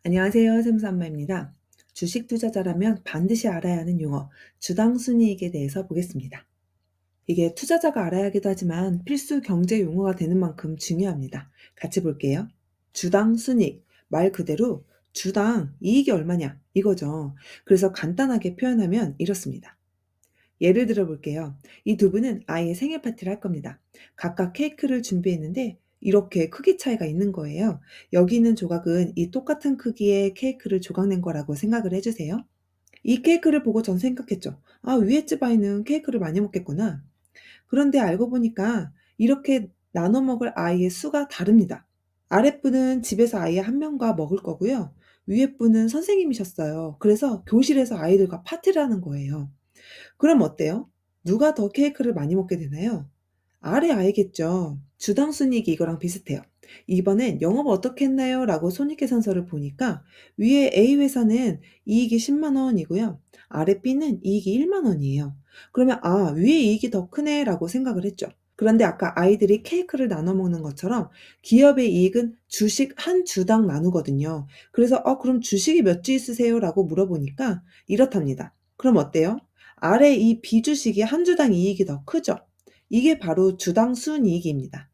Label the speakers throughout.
Speaker 1: 안녕하세요. 샘수엄마입니다. 주식 투자자라면 반드시 알아야 하는 용어, 주당 순이익에 대해서 보겠습니다. 이게 투자자가 알아야 하기도 하지만 필수 경제 용어가 되는 만큼 중요합니다. 같이 볼게요. 주당 순이익, 말 그대로 주당 이익이 얼마냐 이거죠. 그래서 간단하게 표현하면 이렇습니다. 예를 들어 볼게요. 이 두 분은 아이의 생일 파티를 할 겁니다. 각각 케이크를 준비했는데 이렇게 크기 차이가 있는 거예요. 여기 있는 조각은 이 똑같은 크기의 케이크를 조각낸 거라고 생각을 해주세요. 이 케이크를 보고 전 생각했죠. 아, 위에 집 아이는 케이크를 많이 먹겠구나. 그런데 알고 보니까 이렇게 나눠 먹을 아이의 수가 다릅니다. 아랫분은 집에서 아이 한 명과 먹을 거고요. 위에 분은 선생님이셨어요. 그래서 교실에서 아이들과 파티를 하는 거예요. 그럼 어때요? 누가 더 케이크를 많이 먹게 되나요? 아래 아이겠죠. 주당 순이익이 이거랑 비슷해요. 이번엔 영업 어떻게 했나요? 라고 손익계산서를 보니까 위에 A 회사는 이익이 10만 원이고요. 아래 B는 이익이 1만 원이에요. 그러면 위에 이익이 더 크네 라고 생각을 했죠. 그런데 아까 아이들이 케이크를 나눠 먹는 것처럼 기업의 이익은 주식 한 주당 나누거든요. 그래서 그럼 주식이 몇 주 있으세요? 라고 물어보니까 이렇답니다. 그럼 어때요? 아래 이 비주식이 한 주당 이익이 더 크죠. 이게 바로 주당 순이익입니다.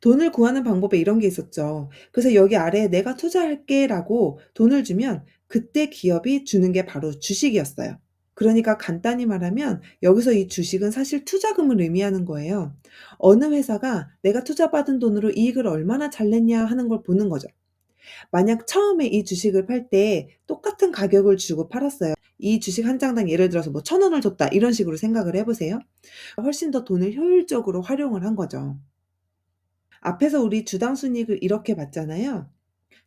Speaker 1: 돈을 구하는 방법에 이런 게 있었죠. 그래서 여기 아래에 "내가 투자할게."라고 돈을 주면 그때 기업이 주는 게 바로 주식이었어요. 그러니까 간단히 말하면 여기서 이 주식은 사실 투자금을 의미하는 거예요. 어느 회사가 내가 투자받은 돈으로 이익을 얼마나 잘 냈냐 하는 걸 보는 거죠. 만약 처음에 이 주식을 팔 때 똑같은 가격을 주고 팔았어요. 이 주식 한 장당 예를 들어서 뭐 1,000원을 줬다 이런 식으로 생각을 해 보세요. 훨씬 더 돈을 효율적으로 활용을 한 거죠. 앞에서 우리 주당 순이익을 이렇게 봤잖아요.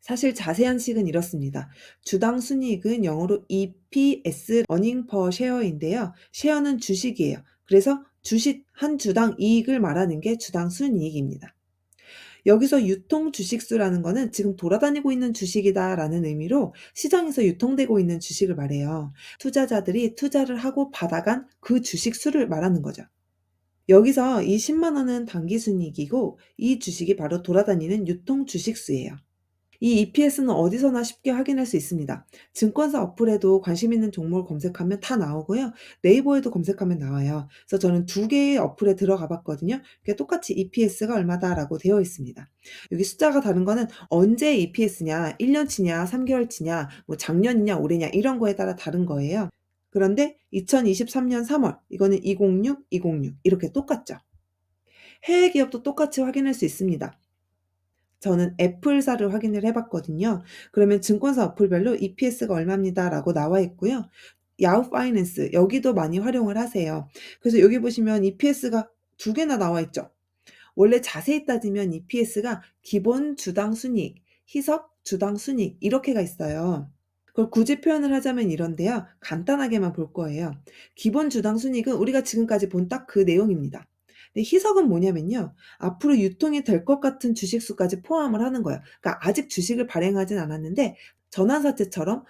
Speaker 1: 사실 자세한 식은 이렇습니다. 주당 순이익은 영어로 EPS (Earning per Share인데요. 쉐어는 주식이에요. 그래서 주식 한 주당 이익을 말하는 게 주당 순이익입니다. 여기서 유통 주식수라는 거는 지금 돌아다니고 있는 주식이다라는 의미로 시장에서 유통되고 있는 주식을 말해요. 투자자들이 투자를 하고 받아간 그 주식 수를 말하는 거죠. 여기서 이 10만 원은 당기순이익이고 이 주식이 바로 돌아다니는 유통 주식수예요. 이 EPS는 어디서나 쉽게 확인할 수 있습니다. 증권사 어플에도 관심 있는 종목을 검색하면 다 나오고요. 네이버에도 검색하면 나와요. 그래서 저는 두 개의 어플에 들어가 봤거든요. 그게 똑같이 EPS가 얼마다라고 되어 있습니다. 여기 숫자가 다른 거는 언제 EPS냐, 1년치냐, 3개월치냐, 뭐 작년이냐, 올해냐 이런 거에 따라 다른 거예요. 그런데 2023년 3월 이거는 2006, 2006 이렇게 똑같죠. 해외 기업도 똑같이 확인할 수 있습니다. 저는 애플사를 확인을 해 봤거든요. 그러면 증권사 어플별로 "EPS가 얼마입니다."라고 나와 있고요. 야후 파이낸스 여기도 많이 활용을 하세요. 그래서 여기 보시면 EPS가 두 개나 나와 있죠. 원래 자세히 따지면 EPS가 기본 주당 순이익, 희석 주당 순이익 이렇게가 있어요. 그걸 굳이 표현을 하자면 이런데요. 간단하게만 볼 거예요. 기본 주당 순이익은 우리가 지금까지 본 딱 그 내용입니다. 근데 희석은 뭐냐면요. 앞으로 유통이 될 것 같은 주식수까지 포함을 하는 거예요. 그러니까 아직 주식을 발행하진 않았는데 전환사채처럼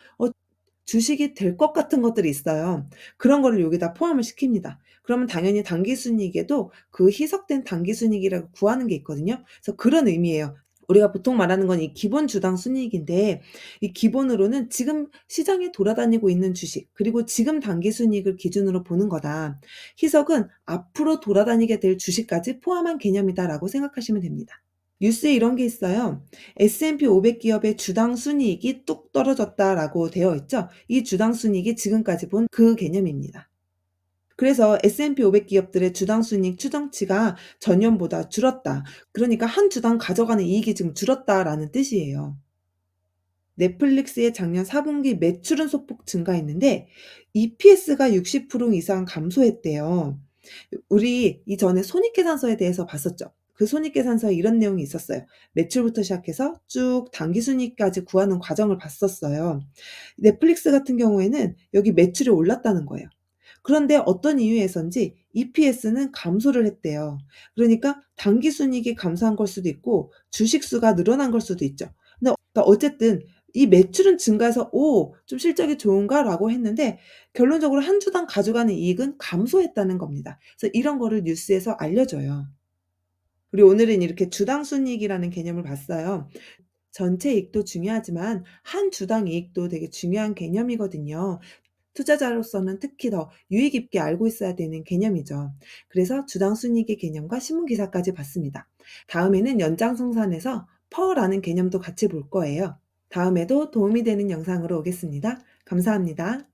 Speaker 1: 주식이 될 것 같은 것들이 있어요. 그런 거를 여기다 포함을 시킵니다. 그러면 당연히 당기순이익에도 그 희석된 당기순이익이라고 구하는 게 있거든요. 그래서 그런 의미예요. 우리가 보통 말하는 건 이 기본 주당 순이익인데 이 기본으로는 지금 시장에 돌아다니고 있는 주식 그리고 지금 당기순이익을 기준으로 보는 거다. 희석은 앞으로 돌아다니게 될 주식까지 포함한 개념이다라고 생각하시면 됩니다. 뉴스에 이런 게 있어요. S&P 500 기업의 주당 순이익이 뚝 떨어졌다라고 되어 있죠. 이 주당 순이익이 지금까지 본 그 개념입니다. 그래서 S&P 500 기업들의 주당 순이익 추정치가 전년보다 줄었다. 그러니까 한 주당 가져가는 이익이 지금 줄었다라는 뜻이에요. 넷플릭스의 작년 4분기 매출은 소폭 증가했는데 EPS가 60% 이상 감소했대요. 우리 이전에 손익계산서에 대해서 봤었죠. 그 손익계산서에 이런 내용이 있었어요. 매출부터 시작해서 쭉 당기순이익까지 구하는 과정을 봤었어요. 넷플릭스 같은 경우에는 여기 매출이 올랐다는 거예요. 그런데 어떤 이유에선지 EPS는 감소를 했대요. 그러니까 당기순이익이 감소한 걸 수도 있고 주식 수가 늘어난 걸 수도 있죠. 근데 어쨌든 이 매출은 증가해서 '오 좀 실적이 좋은가?'라고 했는데 결론적으로 한 주당 가져가는 이익은 감소했다는 겁니다. 그래서 이런 거를 뉴스에서 알려줘요. 우리 오늘은 이렇게 주당 순이익이라는 개념을 봤어요. 전체 이익도 중요하지만 한 주당 이익도 되게 중요한 개념이거든요. 투자자로서는 특히 더 유의 깊게 알고 있어야 되는 개념이죠. 그래서 주당 순이익의 개념과 신문 기사까지 봤습니다. 다음에는 연장성산에서 퍼라는 개념도 같이 볼 거예요. 다음에도 도움이 되는 영상으로 오겠습니다. 감사합니다.